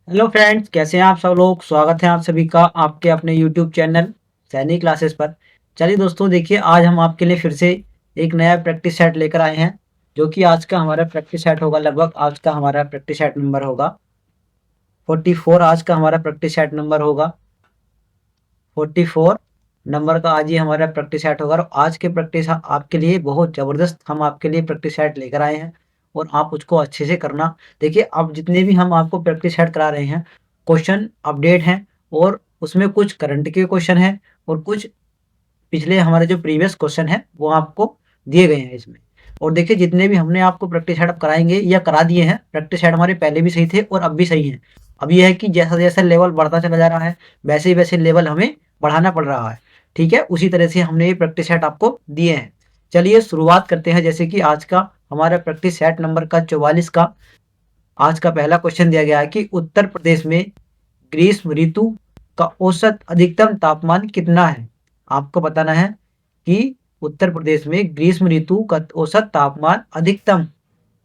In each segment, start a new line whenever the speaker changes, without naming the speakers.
Hello friends, कैसे हैं आप सब लोग। स्वागत है आप सभी का आपके अपने यूट्यूब चैनल सैनिक क्लासेस पर। चलिए दोस्तों, देखिए आज हम आपके लिए फिर से एक नया प्रैक्टिस सेट लेकर आए हैं, जो कि आज का हमारा प्रैक्टिस सेट होगा। लगभग आज का हमारा प्रैक्टिस सेट नंबर होगा 44। आज का हमारा प्रैक्टिस सेट नंबर होगा 44 नंबर का। आज ये हमारा प्रैक्टिस सेट होगा और आज के प्रैक्टिस आपके लिए बहुत ज़बरदस्त हम आपके लिए प्रैक्टिस सेट लेकर आए हैं और आप उसको अच्छे से करना। देखिए, अब जितने भी हम आपको प्रैक्टिस सेट करा रहे हैं, क्वेश्चन अपडेट हैं और उसमें कुछ करंट के क्वेश्चन हैं और कुछ पिछले हमारे जो प्रीवियस क्वेश्चन है वो आपको दिए गए हैं इसमें। और देखिए, जितने भी हमने आपको प्रैक्टिस सेट कराएंगे या करा दिए हैं, प्रैक्टिस सेट हमारे पहले भी सही थे और अब भी सही हैं। अब ये है कि जैसा जैसा लेवल बढ़ता चला जा रहा है, वैसे ही वैसे लेवल हमें बढ़ाना पड़ रहा है। ठीक है, उसी तरह से हमने ये प्रैक्टिस सेट आपको दिए हैं। चलिए शुरुआत करते हैं। जैसे कि आज का हमारा प्रैक्टिस सेट नंबर का 44 का आज का पहला क्वेश्चन दिया गया है कि उत्तर प्रदेश में ग्रीष्म ऋतु का औसत अधिकतम तापमान कितना है। आपको बताना है कि उत्तर प्रदेश में ग्रीष्म ऋतु का औसत तापमान अधिकतम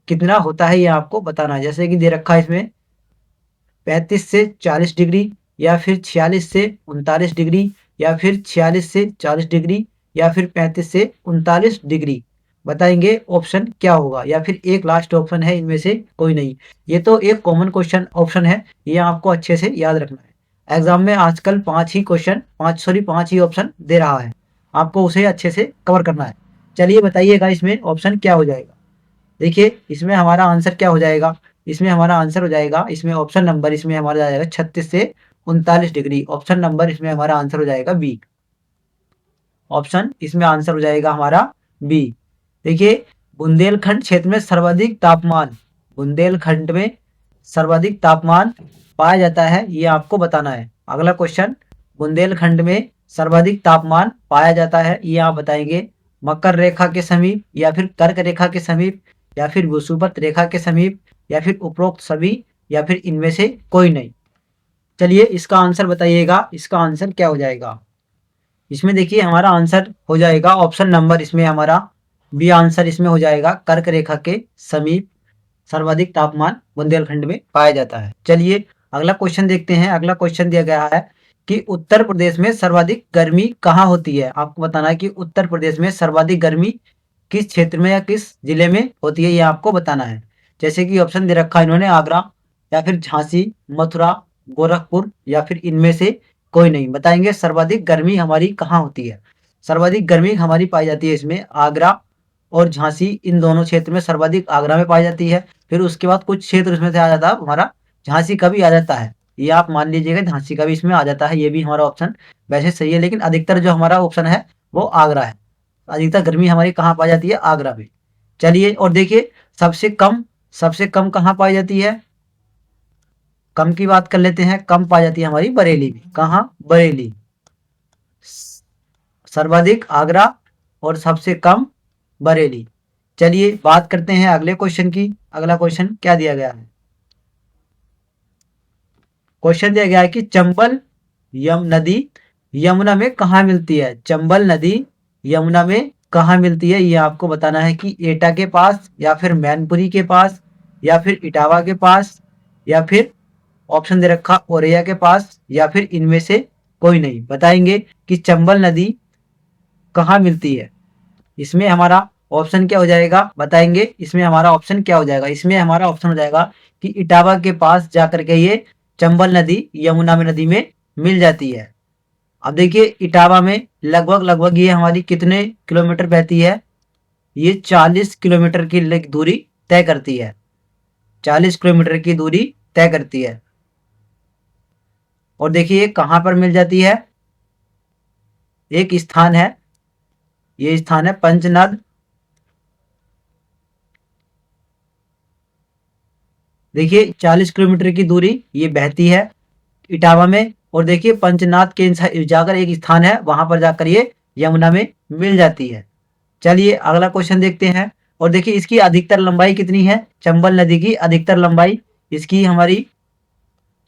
कितना होता है, ये आपको बताना है। जैसे कि दे रखा है इसमें 35 से 40 डिग्री, या फिर 46 से 39 डिग्री, या फिर 46 से 40 डिग्री, या फिर 35 से 39 डिग्री। बताएंगे ऑप्शन क्या होगा, या फिर एक लास्ट ऑप्शन है इनमें से कोई नहीं। ये तो एक कॉमन क्वेश्चन ऑप्शन है, ये आपको अच्छे से याद रखना है। एग्जाम में आजकल 5 ही ऑप्शन दे रहा है, आपको उसे अच्छे से कवर करना है। चलिए बताइएगा इसमें ऑप्शन क्या हो जाएगा। देखिए, इसमें हमारा आंसर क्या हो जाएगा। इसमें हमारा आंसर हो जाएगा, इसमें ऑप्शन नंबर इसमें हमारा आ जाएगा 36 से 39 डिग्री। ऑप्शन नंबर इसमें हमारा आंसर हो जाएगा बी। ऑप्शन इसमें आंसर हो जाएगा हमारा बी। देखिए, बुंदेलखंड क्षेत्र में सर्वाधिक तापमान, बुंदेलखंड में सर्वाधिक तापमान पाया जाता है, ये आपको बताना है। अगला क्वेश्चन, बुंदेलखंड में सर्वाधिक तापमान पाया जाता है, ये आप बताएंगे मकर रेखा के समीप, या फिर कर्क रेखा के समीप, या फिर विषुवत रेखा के समीप, या फिर उपरोक्त सभी, या फिर इनमें से कोई नहीं। चलिए इसका आंसर बताइएगा, इसका आंसर क्या हो जाएगा। इसमें देखिए हमारा आंसर हो जाएगा ऑप्शन नंबर, इसमें हमारा बी आंसर इसमें हो जाएगा, कर्क रेखा के समीप सर्वाधिक तापमान बुंदेलखंड में पाया जाता है। चलिए अगला क्वेश्चन देखते हैं। अगला क्वेश्चन दिया गया है कि उत्तर प्रदेश में सर्वाधिक गर्मी कहाँ होती है। आपको बताना है कि उत्तर प्रदेश में सर्वाधिक गर्मी किस क्षेत्र में या किस जिले में होती है, ये आपको बताना है। जैसे कि ऑप्शन दे रखा है इन्होंने, आगरा, या फिर झांसी, मथुरा, गोरखपुर, या फिर इनमें से कोई नहीं। बताएंगे सर्वाधिक गर्मी हमारी कहाँ होती है। सर्वाधिक गर्मी हमारी पाई जाती है इसमें आगरा और झांसी, इन दोनों क्षेत्र में सर्वाधिक आगरा में पाई जाती है। फिर उसके बाद कुछ क्षेत्र इसमें से आ जाता है हमारा झांसी का भी आ जाता है, ये आप मान लीजिएगा झांसी का भी इसमें आ जाता है। ये भी हमारा ऑप्शन वैसे सही है, लेकिन अधिकतर जो हमारा ऑप्शन है वो आगरा है। अधिकतर गर्मी हमारी कहाँ पाई जाती है, आगरा में। चलिए और देखिए, सबसे कम कहाँ पाई जाती है। कम की बात कर लेते हैं, कम पाई जाती है हमारी बरेली में। कहाँ, बरेली। सर्वाधिक आगरा और सबसे कम बरेली। चलिए बात करते हैं अगले क्वेश्चन की। अगला क्वेश्चन क्या दिया गया है। क्वेश्चन दिया गया है कि चंबल नदी यमुना में कहाँ मिलती है। चंबल नदी यमुना में कहाँ मिलती है, ये आपको बताना है कि एटा के पास, या फिर मैनपुरी के पास, या फिर इटावा के पास, या फिर ऑप्शन दे रखा औरैया के पास, या फिर इनमें से कोई नहीं। बताएंगे कि चंबल नदी कहाँ मिलती है। इसमें हमारा ऑप्शन क्या हो जाएगा, बताएंगे इसमें हमारा ऑप्शन क्या हो जाएगा। इसमें हमारा ऑप्शन हो जाएगा कि इटावा के पास जाकर के ये चंबल नदी यमुना में नदी में मिल जाती है। अब देखिए, इटावा में लगभग लगभग ये हमारी कितने किलोमीटर बहती है, ये 40 किलोमीटर की दूरी तय करती है। 40 किलोमीटर की दूरी तय करती है। और देखिए ये कहाँ पर मिल जाती है, एक स्थान है, ये स्थान है पंचनद। देखिए 40 किलोमीटर की दूरी ये बहती है इटावा में, और देखिए पंचनाथ के जाकर एक स्थान है, वहां पर जाकर ये यमुना में मिल जाती है। चलिए अगला क्वेश्चन देखते हैं। और देखिए इसकी अधिकतर लंबाई कितनी है, चंबल नदी की अधिकतर लंबाई, इसकी हमारी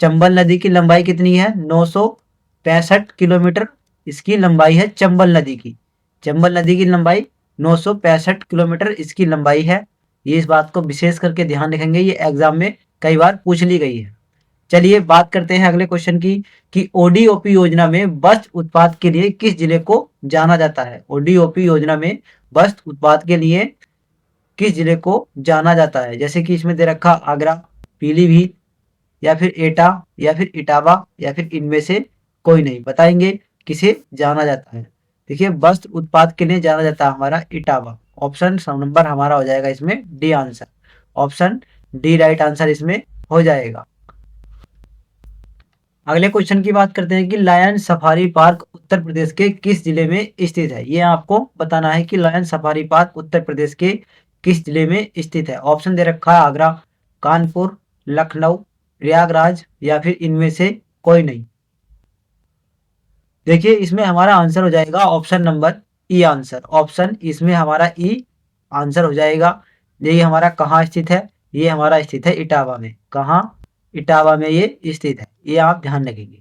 चंबल नदी की लंबाई कितनी है, 965 किलोमीटर इसकी लंबाई है चंबल नदी की। चंबल नदी की लंबाई 965 किलोमीटर इसकी लंबाई है। ये इस बात को विशेष करके ध्यान रखेंगे, ये एग्जाम में कई बार पूछ ली गई है। चलिए बात करते हैं अगले क्वेश्चन की कि ओडीओपी योजना में वस्त्र उत्पाद के लिए किस जिले को जाना जाता है। ओडीओपी योजना में वस्त्र उत्पाद के लिए किस जिले को जाना जाता है। जैसे कि इसमें दे रखा आगरा, पीलीभीत या फिर एटा या फिर इटावा या फिर इनमें से कोई नहीं। बताएंगे किसे जाना जाता है। देखिए वस्त्र उत्पाद के लिए जाना जाता है हमारा इटावा। ऑप्शन नंबर हमारा हो जाएगा इसमें D answer. Option D right answer इसमें हो जाएगा। अगले क्वेश्चन की बात करते हैं कि lion safari park Uttar Pradesh के किस जिले में स्थित है। ये आपको बताना है कि lion safari park Uttar Pradesh के किस जिले में स्थित है। ऑप्शन दे रखा है आगरा, कानपुर, लखनऊ, प्रयागराज या फिर इनमें से कोई नहीं। देखिए इसमें हमारा आंसर हो जाएगा ऑप्शन नंबर ई आंसर। ऑप्शन इसमें हमारा ई आंसर हो जाएगा। ये हमारा कहाँ स्थित है, ये हमारा स्थित है इटावा में। कहाँ, इटावा में ये स्थित है। ये आप ध्यान रखेंगे,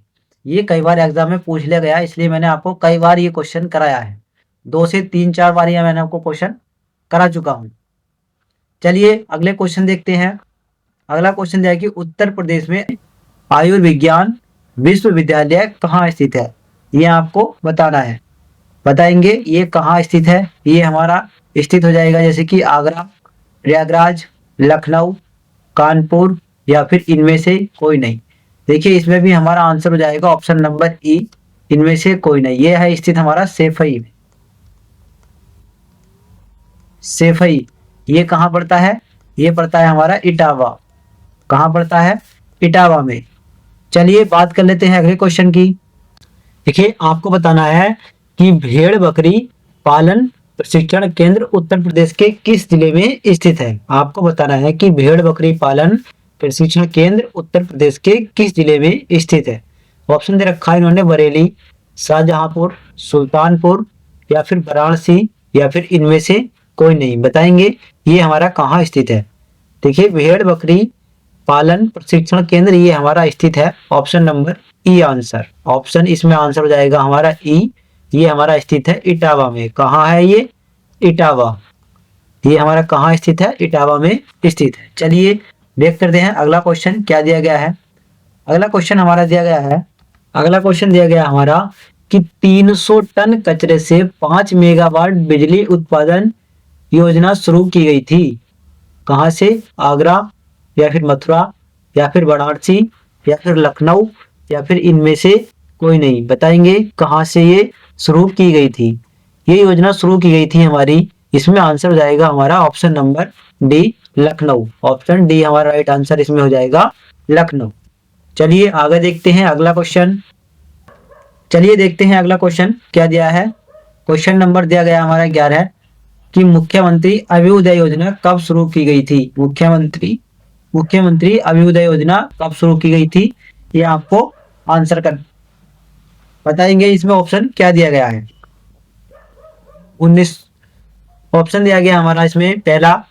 ये कई बार एग्जाम में पूछ लिया गया, इसलिए मैंने आपको कई बार ये क्वेश्चन कराया है। 2 से 3-4 बार ये मैंने आपको क्वेश्चन करा चुका हूँ। चलिए अगले क्वेश्चन देखते हैं। अगला क्वेश्चन दिया है कि उत्तर प्रदेश में आयुर्विज्ञान विश्वविद्यालय कहाँ स्थित है। ये आपको बताना है। बताएंगे ये कहाँ स्थित है। ये हमारा स्थित हो जाएगा जैसे कि आगरा, प्रयागराज, लखनऊ, कानपुर या फिर इनमें से कोई नहीं। देखिए इसमें भी हमारा आंसर हो जाएगा ऑप्शन नंबर ई, इनमें से कोई नहीं। ये है स्थित हमारा सेफई में। सेफई ये कहाँ पड़ता है, ये पड़ता है हमारा इटावा। कहाँ पड़ता है, इटावा में। चलिए बात कर लेते हैं अगले क्वेश्चन की। देखिए आपको बताना है कि भेड़ बकरी पालन प्रशिक्षण केंद्र उत्तर प्रदेश के किस जिले में स्थित है। आपको बताना है कि भेड़ बकरी पालन प्रशिक्षण केंद्र उत्तर प्रदेश के किस जिले में स्थित है। ऑप्शन दे रखा है इन्होंने बरेली, शाहजहांपुर, सुल्तानपुर या फिर वाराणसी या फिर इनमें से कोई नहीं। बताएंगे ये हमारा कहाँ स्थित है। देखिए भेड़ बकरी पालन प्रशिक्षण केंद्र ये हमारा स्थित है ऑप्शन नंबर ई आंसर। ऑप्शन इसमें आंसर हो जाएगा हमारा ई। ये हमारा स्थित है इटावा में। कहाँ है ये, इटावा। ये हमारा कहाँ स्थित है, इटावा में स्थित है। चलिए देख करते हैं अगला क्वेश्चन क्या दिया गया है। अगला क्वेश्चन हमारा दिया गया है, अगला क्वेश्चन दिया गया हमारा कि 300 टन कचरे से 5 मेगावाट बिजली उत्पादन योजना शुरू की गई थी। कहाँ से, आगरा या फिर मथुरा या फिर वाराणसी या फिर लखनऊ या फिर इनमें से कोई नहीं। बताएंगे कहाँ से ये शुरू की गई थी। ये योजना शुरू की गई थी हमारी, इसमें आंसर हो जाएगा हमारा option number D Lucknow. Option D हमारा राइट आंसर इसमें हो जाएगा लखनऊ। चलिए आगे देखते हैं अगला क्वेश्चन। चलिए देखते हैं अगला क्वेश्चन क्या दिया है। क्वेश्चन नंबर दिया गया हमारा 11 कि मुख्यमंत्री अभ्युदय योजना कब शुरू की गई थी। मुख्यमंत्री अभ्युदय योजना कब शुरू की गई थी, ये आपको आंसर कर बताएंगे। इसमें ऑप्शन क्या दिया गया है। 19 ऑप्शन दिया गया हमारा इसमें। पहला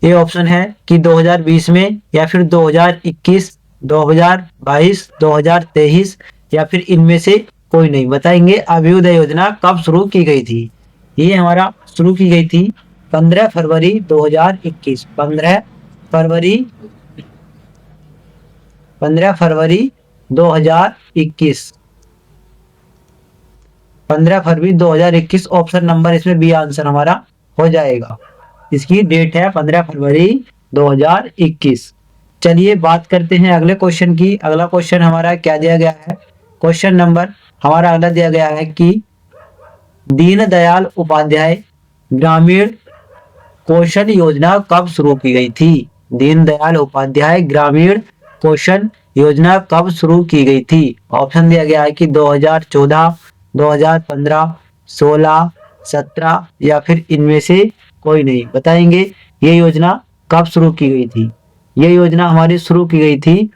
ये ऑप्शन है कि 2020 में या फिर 2021, 2022, 2023 या फिर इनमें से कोई नहीं। बताएंगे अभ्युदय योजना कब शुरू की गई थी। ये हमारा शुरू की गई थी 15 फरवरी 2021। 15 फरवरी 2021। 15 फरवरी 2021 ऑप्शन नंबर इसमें बी आंसर हमारा हो जाएगा। इसकी डेट है 15 फरवरी 2021। चलिए बात करते हैं अगले क्वेश्चन की। अगला क्वेश्चन हमारा क्या दिया गया है। क्वेश्चन नंबर हमारा अगला दिया गया है कि दीनदयाल उपाध्याय ग्रामीण कौशल योजना कब शुरू की गई थी। दीनदयाल उपाध्याय ग्रामीण कौशल योजना कब शुरू की गई थी। ऑप्शन दिया गया है कि 2014, 2015, 16, 17 या फिर इनमें से कोई नहीं। बताएंगे ये योजना कब शुरू की गई थी। ये योजना हमारी शुरू की गई थी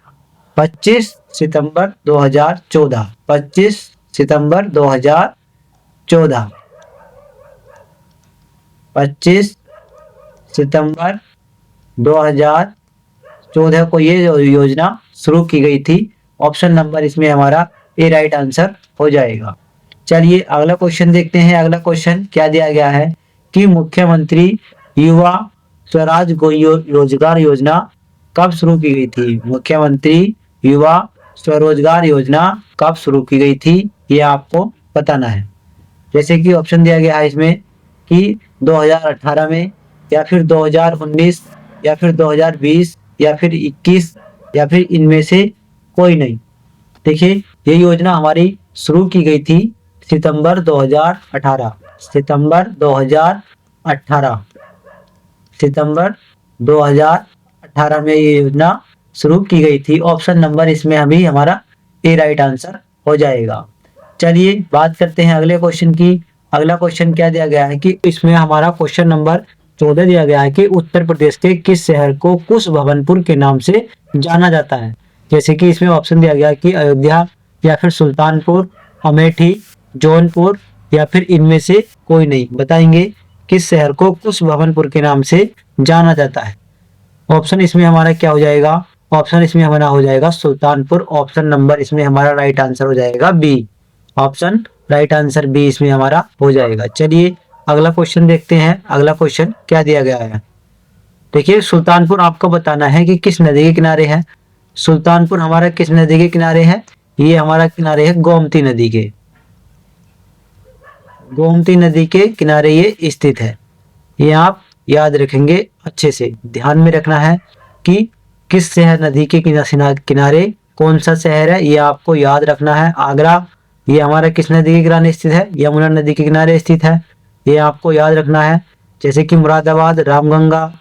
25 सितंबर 2014। 25 सितंबर 2014। 25 सितंबर 2014 को ये योजना शुरू की गई थी। ऑप्शन नंबर इसमें हमारा ए राइट आंसर हो जाएगा। चलिए अगला क्वेश्चन देखते हैं। अगला क्वेश्चन क्या दिया गया है कि मुख्यमंत्री युवा स्वराज रोजगार योजना कब शुरू की गई थी। मुख्यमंत्री युवा स्वरोजगार योजना कब शुरू की गई थी, ये आपको बताना है। जैसे कि ऑप्शन दिया गया है इसमें कि 2018 में, या फिर 2019, या फिर 2020, या फिर 21, या फिर इनमें से कोई नहीं। देखिए, ये योजना हमारी शुरू की गई थी सितंबर 2018, सितंबर 2018, सितंबर 2018 में ये योजना शुरू की गई थी। ऑप्शन नंबर इसमें अभी हमारा ए राइट आंसर हो जाएगा। चलिए बात करते हैं अगले क्वेश्चन की। अगला क्वेश्चन क्या दिया गया है कि इसमें हमारा क्वेश्चन नंबर 14 दिया गया है कि उत्तर प्रदेश के किस शहर को कुश भवनपुर के नाम से जाना जाता है। जैसे कि इसमें ऑप्शन दिया गया है कि अयोध्या, या फिर सुल्तानपुर, अमेठी, जौनपुर, या फिर इनमें से कोई नहीं। बताएंगे किस शहर को कुश भवनपुर के नाम से जाना जाता है। ऑप्शन इसमें हमारा क्या हो जाएगा? ऑप्शन इसमें हमारा हो जाएगा सुल्तानपुर। ऑप्शन नंबर इसमें हमारा राइट आंसर हो जाएगा B. Option right answer B इसमें हमारा हो जाएगा। चलिए अगला क्वेश्चन देखते हैं। अगला क्वेश्चन क्या दिया गया है। देखिए, सुल्तानपुर आपको बताना है कि किस नदी के किनारे है। सुल्तानपुर हमारा किस नदी के किनारे है? ये हमारा किनारे है गोमती नदी के, गोमती नदी के किनारे ये स्थित है। ये आप याद रखेंगे, अच्छे से ध्यान में रखना है कि किस शहर नदी के किनारे कौन सा शहर है, ये आपको याद रखना है। आगरा, ये हमारा किस नदी के किनारे स्थित है? यमुना नदी के किनारे स्थित है, ये आपको याद रखना है। जैसे कि मुरादाबाद, रामगंगा,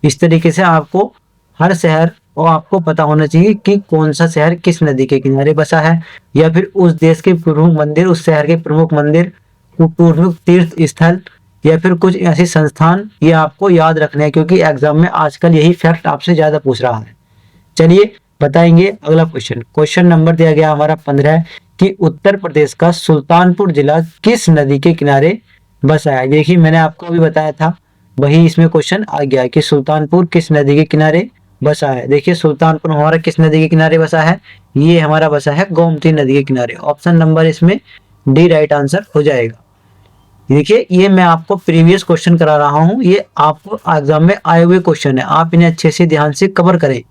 इस तरीके से आपको हर शहर और आपको पता होना चाहिए कि कौन सा शहर किस नदी के किनारे बसा है, या फिर उस देश के प्रमुख मंदिर, उस शहर के प्रमुख मंदिर, प्रमुख तीर्थ स्थल, या फिर कुछ ऐसे संस्थान, ये आपको याद रखने हैं क्योंकि एग्जाम में आजकल यही फैक्ट आपसे ज्यादा पूछ रहा है। चलिए बताएंगे अगला क्वेश्चन। क्वेश्चन नंबर दिया गया हमारा 15 कि उत्तर प्रदेश का सुल्तानपुर जिला किस नदी के किनारे बसा है। देखिए, मैंने आपको अभी बताया था, वही इसमें क्वेश्चन आ गया कि सुल्तानपुर किस नदी के किनारे बसा है। देखिए, सुल्तानपुर हमारा किस नदी के किनारे बसा है? ये हमारा बसा है गोमती नदी के किनारे। ऑप्शन नंबर इसमें डी राइट आंसर हो जाएगा। देखिए, ये मैं आपको प्रीवियस क्वेश्चन करा रहा हूँ, ये आपको एग्जाम में आए हुए क्वेश्चन है, आप इन्हें अच्छे से ध्यान से कवर करें।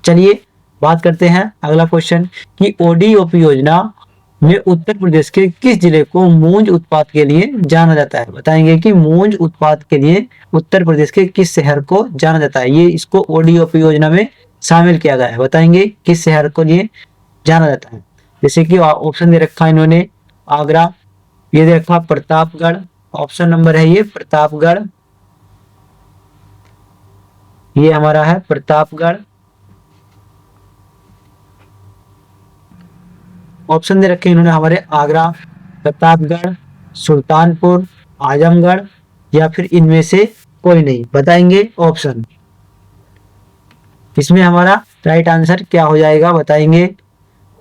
चलिए बात करते हैं अगला क्वेश्चन कि ओडीओपी योजना में उत्तर प्रदेश के किस जिले को मूंज उत्पाद के लिए जाना जाता है। बताएंगे कि मूंज उत्पाद के लिए उत्तर प्रदेश के किस शहर को जाना जाता है। ये इसको ओडीओपी योजना में शामिल किया गया है। बताएंगे किस शहर को लिए जाना जाता है। जैसे कि ऑप्शन दे रखा है इन्होंने, आगरा, ये दे रखा प्रतापगढ़, ऑप्शन नंबर है ये प्रतापगढ़, ये हमारा है प्रतापगढ़। ऑप्शन दे रखे इन्होंने हमारे आगरा, प्रतापगढ़, सुल्तानपुर, आजमगढ़, या फिर इनमें से कोई नहीं। बताएंगे ऑप्शन, इसमें हमारा राइट आंसर क्या हो जाएगा? बताएंगे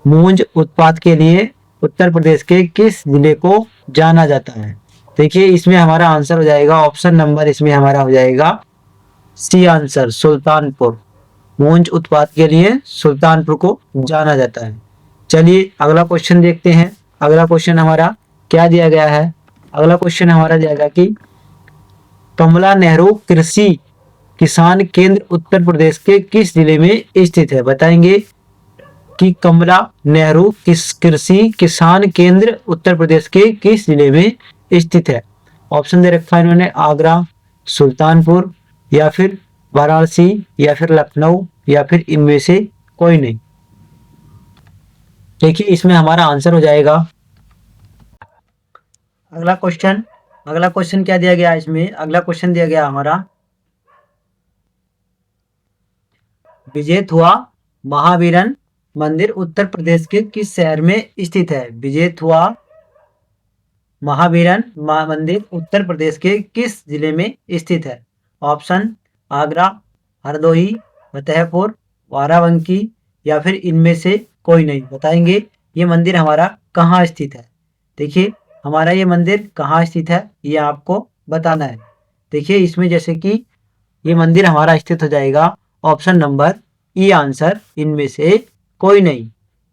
मूंज उत्पाद के लिए उत्तर प्रदेश के किस जिले को जाना जाता है। देखिए, इसमें हमारा आंसर हो जाएगा ऑप्शन नंबर इसमें हमारा हो जाएगा सी आंसर, सुल्तानपुर। मूंज उत्पाद के लिए सुल्तानपुर को जाना जाता है। चलिए अगला क्वेश्चन देखते हैं। अगला क्वेश्चन हमारा क्या दिया गया है? अगला क्वेश्चन हमारा दिया गया कि कमला नेहरू कृषि किसान केंद्र उत्तर प्रदेश के किस जिले में स्थित है। बताएंगे कि कमला नेहरू कृषि किसान केंद्र उत्तर प्रदेश के किस जिले में स्थित है। ऑप्शन दे रखा है इन्होंने, आगरा, सुल्तानपुर, या फिर वाराणसी, या फिर लखनऊ, या फिर इनमें से कोई नहीं। देखिए, इसमें हमारा आंसर हो जाएगा अगला क्वेश्चन। अगला क्वेश्चन क्या दिया गया इसमें? अगला क्वेश्चन दिया गया हमारा विजेथुआ महावीरन मंदिर उत्तर प्रदेश के किस शहर में स्थित है। विजेथुआ महावीरन मंदिर उत्तर प्रदेश के किस जिले में स्थित है। ऑप्शन आगरा, हरदोई, फतेहपुर, बाराबंकी, या फिर इनमें से कोई नहीं। बताएंगे ये मंदिर हमारा कहाँ स्थित है। देखिए, हमारा ये मंदिर कहाँ स्थित है ये आपको बताना है। देखिए, इसमें जैसे कि ये मंदिर हमारा स्थित हो जाएगा ऑप्शन नंबर ई आंसर, इनमें से कोई नहीं।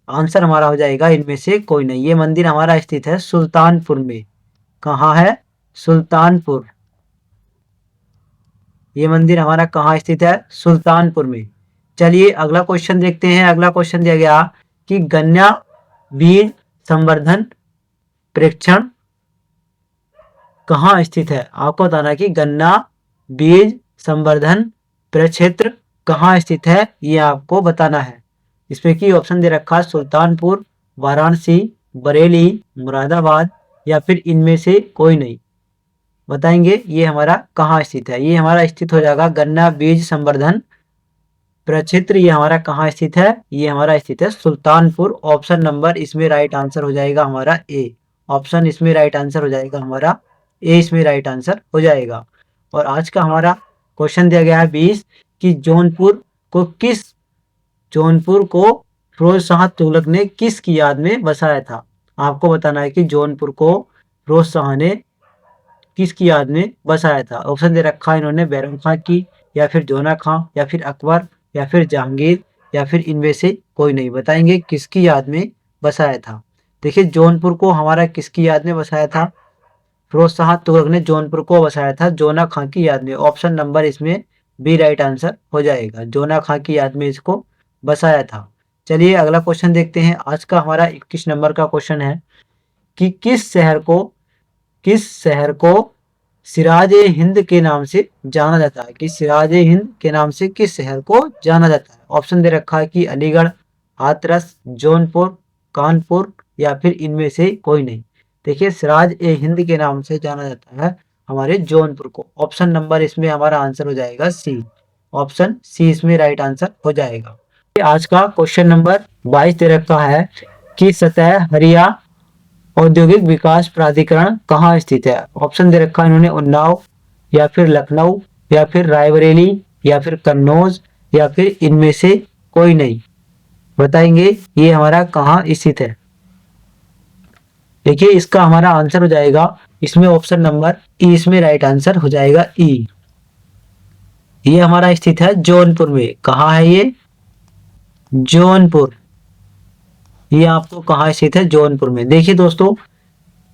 आंसर हमारा हो जाएगा इनमें से कोई नहीं। ये मंदिर हमारा स्थित है सुल्तानपुर में। कहाँ है? सुल्तानपुर। ये मंदिर हमारा कहाँ स्थित है? सुल्तानपुर में। चलिए अगला क्वेश्चन देखते हैं। अगला क्वेश्चन दिया गया कि गन्ना बीज संवर्धन प्रेक्षण कहाँ स्थित है। आपको बताना है कि गन्ना बीज संवर्धन प्रक्षेत्र कहाँ स्थित है, ये आपको बताना है। इसमें की ऑप्शन दे रखा है सुल्तानपुर, वाराणसी, बरेली, मुरादाबाद या फिर इनमें से कोई नहीं। बताएंगे ये हमारा कहाँ स्थित है। ये हमारा स्थित हो जाएगा गन्ना बीज संवर्धन प्रक्षेत्र, ये हमारा कहाँ स्थित है, ये हमारा स्थित है सुल्तानपुर। ऑप्शन नंबर इसमें राइट आंसर हो जाएगा हमारा ए। ऑप्शन इसमें राइट आंसर हो जाएगा हमारा ए, इसमें राइट आंसर हो जाएगा। और आज का हमारा क्वेश्चन दिया गया है 20 कि जौनपुर को फिरोज शाह तुगलक ने किसकी याद में बसाया था। आपको बताना है कि जौनपुर को फिरोज शाह ने किसकी याद में बसाया था। ऑप्शन दे रखा है इन्होंने बैरम खां की, या फिर जोना खां, या फिर अकबर, या फिर जहांगीर, या फिर इनमें से कोई नहीं। बताएंगे किसकी याद में बसाया था। देखिए जौनपुर को हमारा किसकी याद में बसाया था, फिरोज शाह तुगलक ने जौनपुर को बसाया था जोना खां की याद में। ऑप्शन नंबर इसमें बी राइट आंसर हो जाएगा, जोना खां की याद में इसको बसाया था। चलिए अगला क्वेश्चन देखते हैं। आज का हमारा 21 नंबर का क्वेश्चन है कि किस शहर को सिराज ए हिंद के नाम से जाना जाता है। कि सिराज ए हिंद के नाम से किस शहर को जाना जाता है। ऑप्शन दे रखा है कि अलीगढ़, हाथरस, जौनपुर, कानपुर या फिर इनमें से कोई नहीं। देखिए सिराज ए हिंद के नाम से जाना जाता है हमारे जौनपुर को। ऑप्शन नंबर इसमें हमारा आंसर हो जाएगा सी। ऑप्शन सी इसमें राइट आंसर हो जाएगा। आज का क्वेश्चन नंबर 22 दे रखा है कि सतह हरिया औद्योगिक विकास प्राधिकरण कहाँ स्थित है। ऑप्शन दे रखा है इन्होंने उन्नाव, या फिर लखनऊ, या फिर रायबरेली, या फिर कन्नौज, या फिर इनमें से कोई नहीं। बताएंगे ये हमारा कहाँ स्थित है। देखिए इसका हमारा आंसर हो जाएगा इसमें ऑप्शन नंबर ई, इसमें राइट आंसर हो जाएगा ई। ये हमारा स्थित है जौनपुर में। कहाँ है ये, जौनपुर। ये आपको कहाँ स्थित है, जौनपुर में। देखिए दोस्तों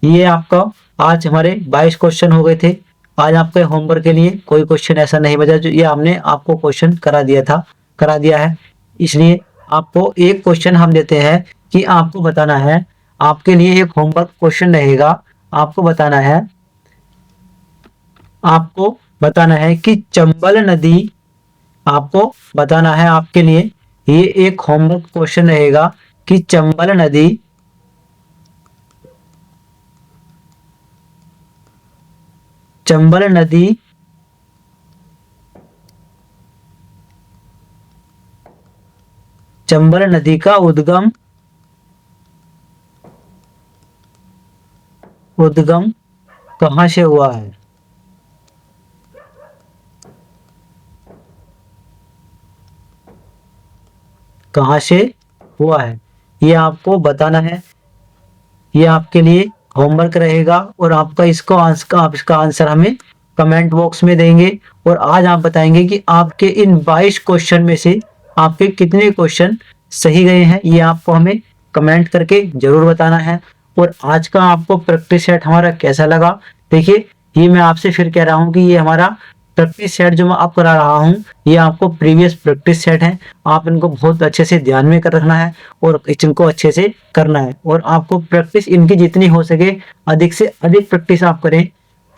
ये आपका आज हमारे 22 क्वेश्चन हो गए थे। आज आपके होमवर्क के लिए कोई क्वेश्चन ऐसा नहीं बचा जो ये हमने आपको क्वेश्चन करा दिया है। इसलिए आपको एक क्वेश्चन हम देते हैं कि आपको बताना है, आपके लिए एक होमवर्क क्वेश्चन रहेगा। आपको बताना है कि चंबल नदी, आपको बताना है आपके लिए ये एक होमवर्क क्वेश्चन रहेगा कि चंबल नदी का उद्गम कहाँ से हुआ है। कहाँ से हुआ है ये आपको बताना है। ये आपके लिए होमवर्क रहेगा और आपका इसका आंसर हमें कमेंट बॉक्स में देंगे। और आज आप बताएंगे कि आपके इन 22 क्वेश्चन में से आपके कितने क्वेश्चन सही गए हैं। ये आपको हमें कमेंट करके जरूर बताना है। और आज का आपको प्रैक्टिस सेट हमारा कैसा लगा। देखिए ये मैं आपसे फिर कह रहा हूँ कि ये हमारा प्रैक्टिस सेट जो मैं आप करा रहा हूँ ये आपको प्रीवियस प्रैक्टिस सेट है। आप इनको बहुत अच्छे से ध्यान में कर रखना है और इनको अच्छे से करना है। और आपको प्रैक्टिस इनकी जितनी हो सके अधिक से अधिक प्रैक्टिस आप करें,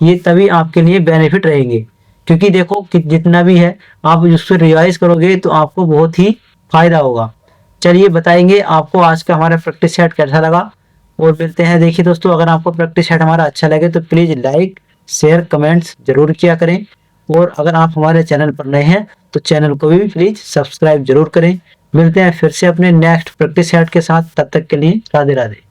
ये तभी आपके लिए बेनिफिट रहेंगे। क्योंकि देखो कि जितना भी है आप उसको रिवाइज करोगे तो आपको बहुत ही फायदा होगा। चलिए बताएंगे आपको आज का हमारा प्रैक्टिस सेट कैसा लगा और मिलते हैं। देखिए दोस्तों अगर आपको प्रैक्टिस सेट हमारा अच्छा लगे तो प्लीज लाइक शेयर कमेंट्स जरूर किया करें। और अगर आप हमारे चैनल पर नए हैं तो चैनल को भी प्लीज सब्सक्राइब जरूर करें। मिलते हैं फिर से अपने नेक्स्ट प्रैक्टिस सेट के साथ, तब तक के लिए राधे राधे।